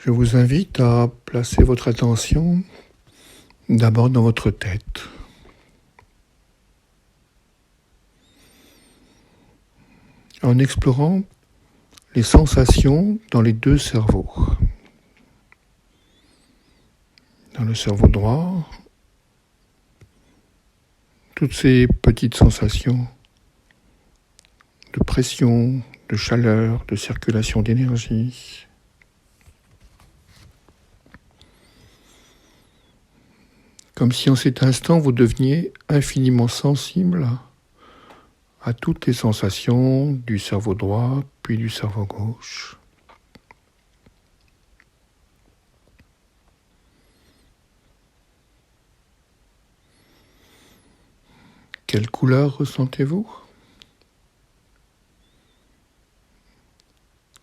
Je vous invite à placer votre attention d'abord dans votre tête. En explorant les sensations dans les deux cerveaux. Dans le cerveau droit, toutes ces petites sensations de pression, de chaleur, de circulation d'énergie. Comme si en cet instant vous deveniez infiniment sensible à toutes les sensations du cerveau droit puis du cerveau gauche. Quelle couleur ressentez-vous ?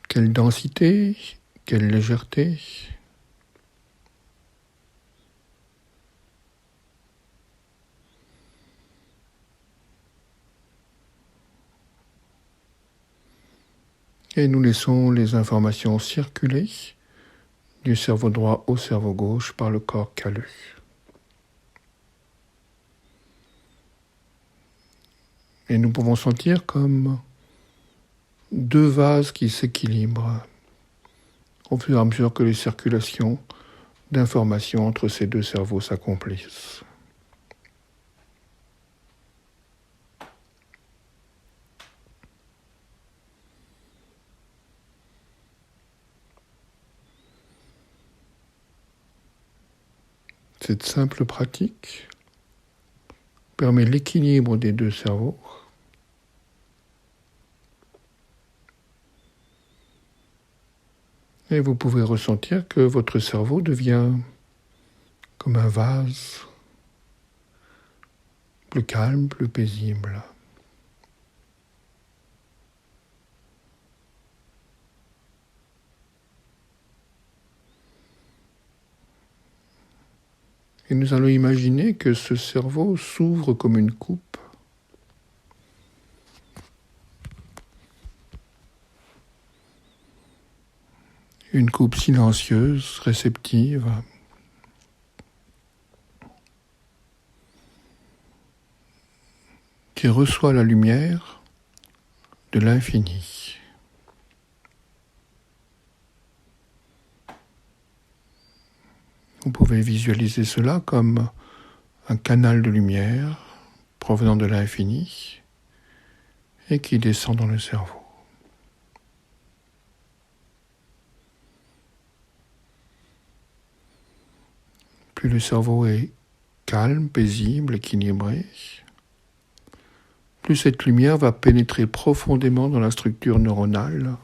Quelle densité ? Quelle légèreté ? Et nous laissons les informations circuler du cerveau droit au cerveau gauche par le corps calleux. Et nous pouvons sentir comme deux vases qui s'équilibrent au fur et à mesure que les circulations d'informations entre ces deux cerveaux s'accomplissent. Cette simple pratique permet l'équilibre des deux cerveaux et vous pouvez ressentir que votre cerveau devient comme un vase, plus calme, plus paisible. Et nous allons imaginer que ce cerveau s'ouvre comme une coupe. Une coupe silencieuse, réceptive. Qui reçoit la lumière de l'infini. Vous pouvez visualiser cela comme un canal de lumière provenant de l'infini et qui descend dans le cerveau. Plus le cerveau est calme, paisible, équilibré, plus cette lumière va pénétrer profondément dans la structure neuronale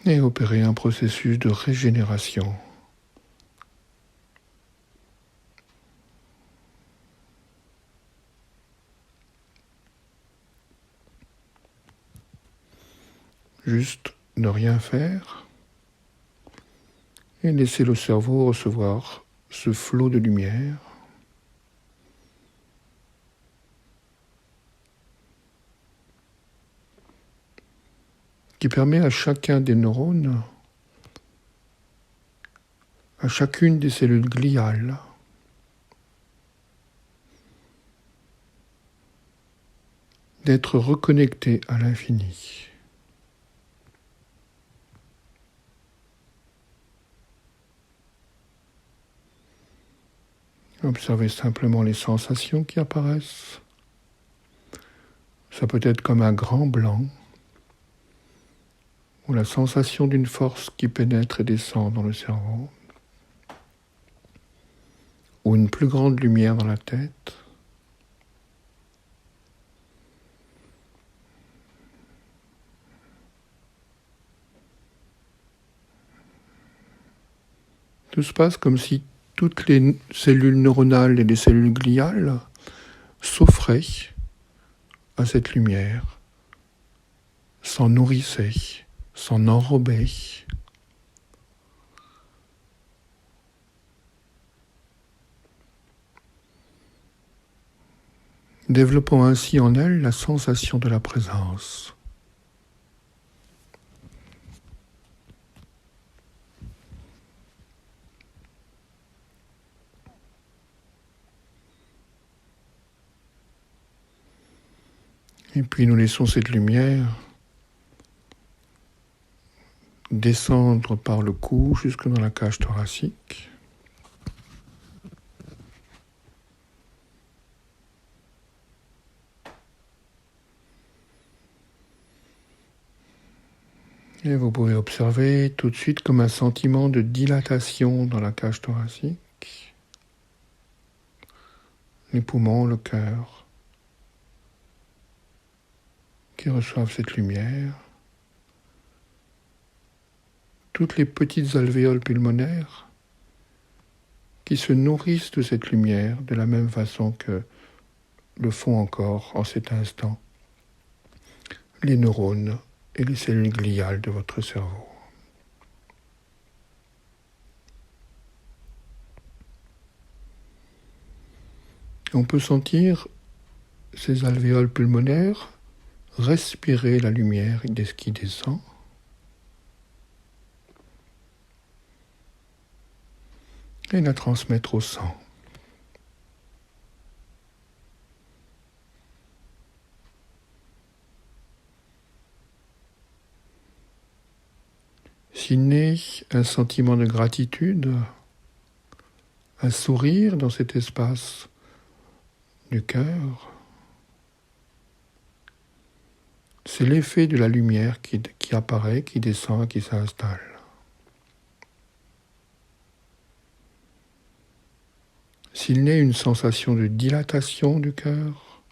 et opérer un processus de régénération. Juste ne rien faire et laisser le cerveau recevoir ce flot de lumière qui permet à chacun des neurones, à chacune des cellules gliales, d'être reconnecté à l'infini. Observez simplement les sensations qui apparaissent. Ça peut être comme un grand blanc, ou la sensation d'une force qui pénètre et descend dans le cerveau, ou une plus grande lumière dans la tête. Tout se passe comme si toutes les cellules neuronales et les cellules gliales s'offraient à cette lumière, s'en nourrissaient, s'en enrobaient. Développant ainsi en elles la sensation de la présence. Et puis nous laissons cette lumière descendre par le cou jusque dans la cage thoracique. Et vous pouvez observer tout de suite comme un sentiment de dilatation dans la cage thoracique, les poumons, le cœur, qui reçoivent cette lumière. Toutes les petites alvéoles pulmonaires qui se nourrissent de cette lumière de la même façon que le font encore en cet instant les neurones et les cellules gliales de votre cerveau. On peut sentir ces alvéoles pulmonaires respirer la lumière qui descend. Et la transmettre au sang. S'il naît un sentiment de gratitude, un sourire dans cet espace du cœur, c'est l'effet de la lumière qui apparaît, qui descend, qui s'installe. S'il naît une sensation de dilatation du cœur,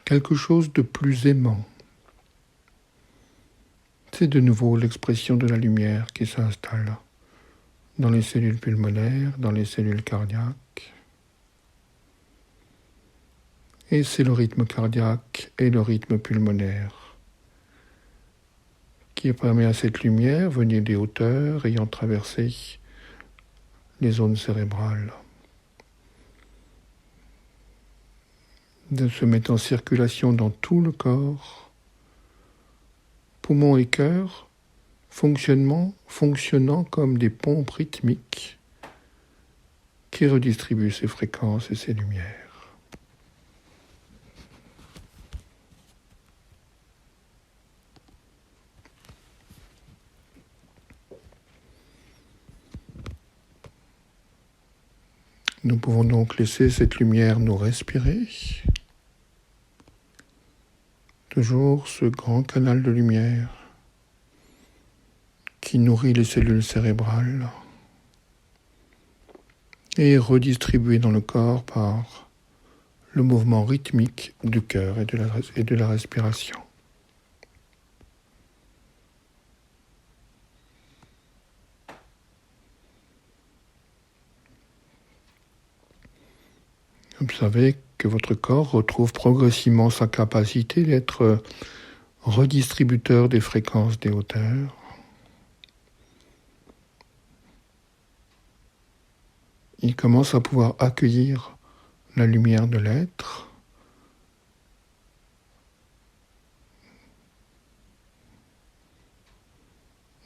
quelque chose de plus aimant, c'est de nouveau l'expression de la lumière qui s'installe dans les cellules pulmonaires, dans les cellules cardiaques. Et c'est le rythme cardiaque et le rythme pulmonaire qui permet à cette lumière, venue des hauteurs, ayant traversé les zones cérébrales, de se mettre en circulation dans tout le corps, poumons et cœur, fonctionnant comme des pompes rythmiques qui redistribuent ces fréquences et ces lumières. Nous pouvons donc laisser cette lumière nous respirer. Toujours ce grand canal de lumière qui nourrit les cellules cérébrales et est redistribué dans le corps par le mouvement rythmique du cœur et de la respiration. Observez que votre corps retrouve progressivement sa capacité d'être redistributeur des fréquences des hauteurs. Il commence à pouvoir accueillir la lumière de l'être,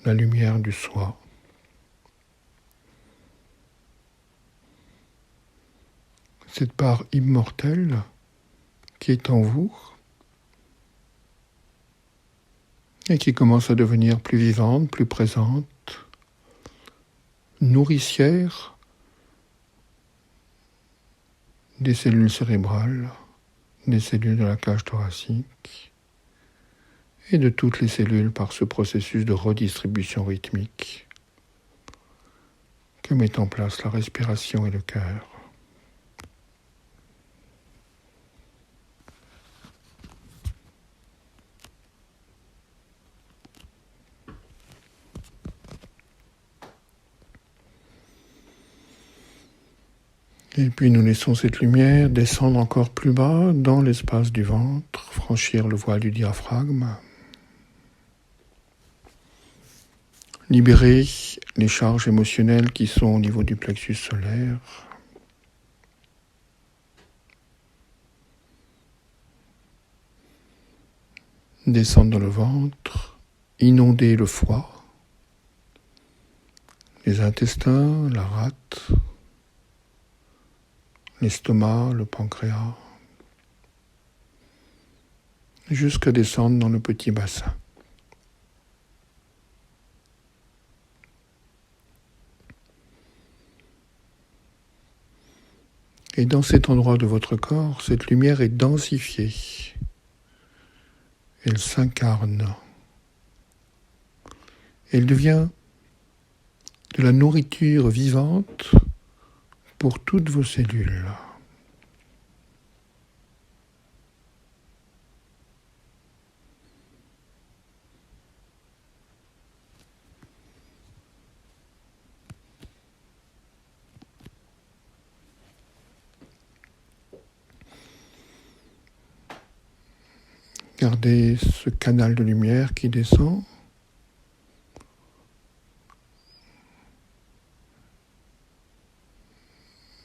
la lumière du soi. Cette part immortelle qui est en vous et qui commence à devenir plus vivante, plus présente, nourricière des cellules cérébrales, des cellules de la cage thoracique et de toutes les cellules par ce processus de redistribution rythmique que met en place la respiration et le cœur. Et puis nous laissons cette lumière descendre encore plus bas dans l'espace du ventre, franchir le voile du diaphragme, libérer les charges émotionnelles qui sont au niveau du plexus solaire, descendre dans le ventre, inonder le foie, les intestins, la rate, l'estomac, le pancréas, jusqu'à descendre dans le petit bassin. Et dans cet endroit de votre corps, cette lumière est densifiée. Elle s'incarne. Elle devient de la nourriture vivante pour toutes vos cellules. Gardez ce canal de lumière qui descend.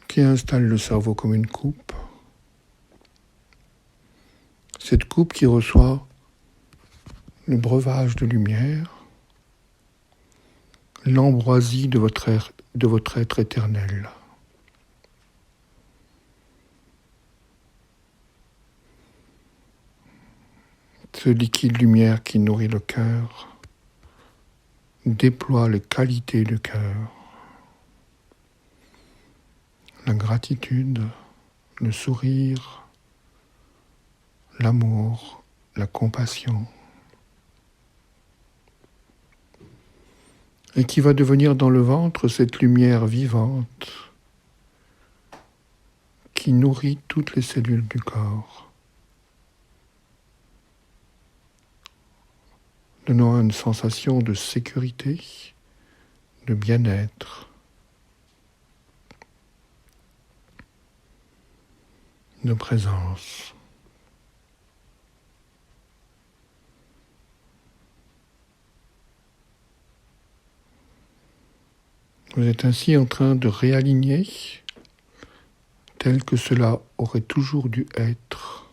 Qui installe le cerveau comme une coupe. Cette coupe qui reçoit le breuvage de lumière, l'ambroisie de votre être éternel. Ce liquide lumière qui nourrit le cœur déploie les qualités du cœur. La gratitude, le sourire, l'amour, la compassion. Et qui va devenir dans le ventre cette lumière vivante qui nourrit toutes les cellules du corps. Donnant une sensation de sécurité, de bien-être, de présence. Vous êtes ainsi en train de réaligner tel que cela aurait toujours dû être.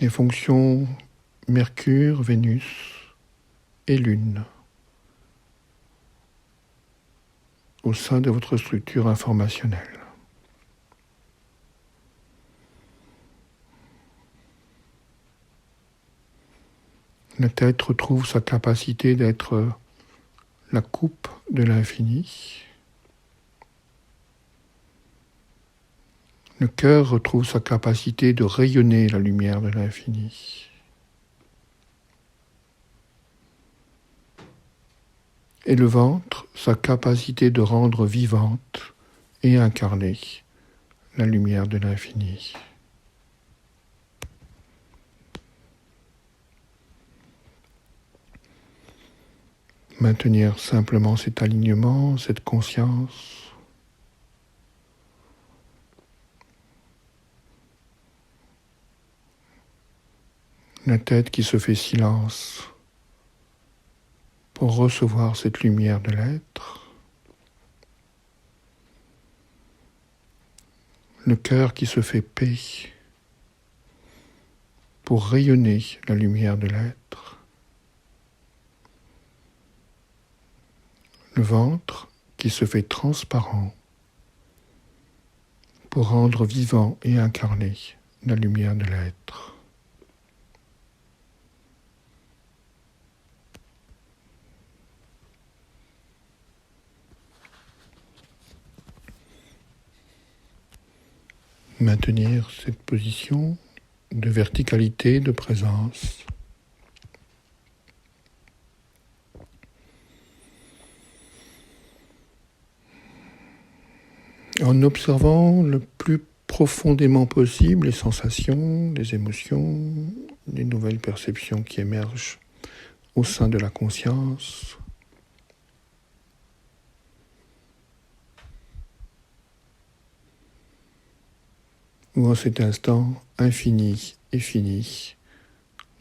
Les fonctions Mercure, Vénus et Lune au sein de votre structure informationnelle. La tête retrouve sa capacité d'être la coupe de l'infini. Le cœur retrouve sa capacité de rayonner la lumière de l'infini. Et le ventre, sa capacité de rendre vivante et incarnée la lumière de l'infini. Maintenir simplement cet alignement, cette conscience. La tête qui se fait silence pour recevoir cette lumière de l'être. Le cœur qui se fait paix pour rayonner la lumière de l'être. Le ventre qui se fait transparent pour rendre vivant et incarné la lumière de l'être. Maintenir cette position de verticalité, de présence. En observant le plus profondément possible les sensations, les émotions, les nouvelles perceptions qui émergent au sein de la conscience. Où en cet instant infini et fini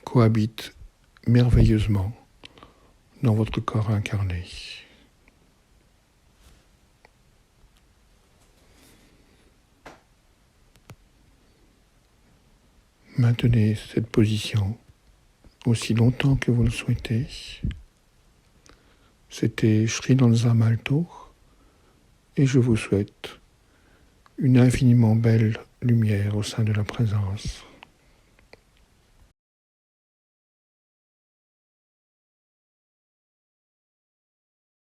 cohabitent merveilleusement dans votre corps incarné. Maintenez cette position aussi longtemps que vous le souhaitez, C'était Sri Nonza Malto, et je vous souhaite une infiniment belle lumière au sein de la présence.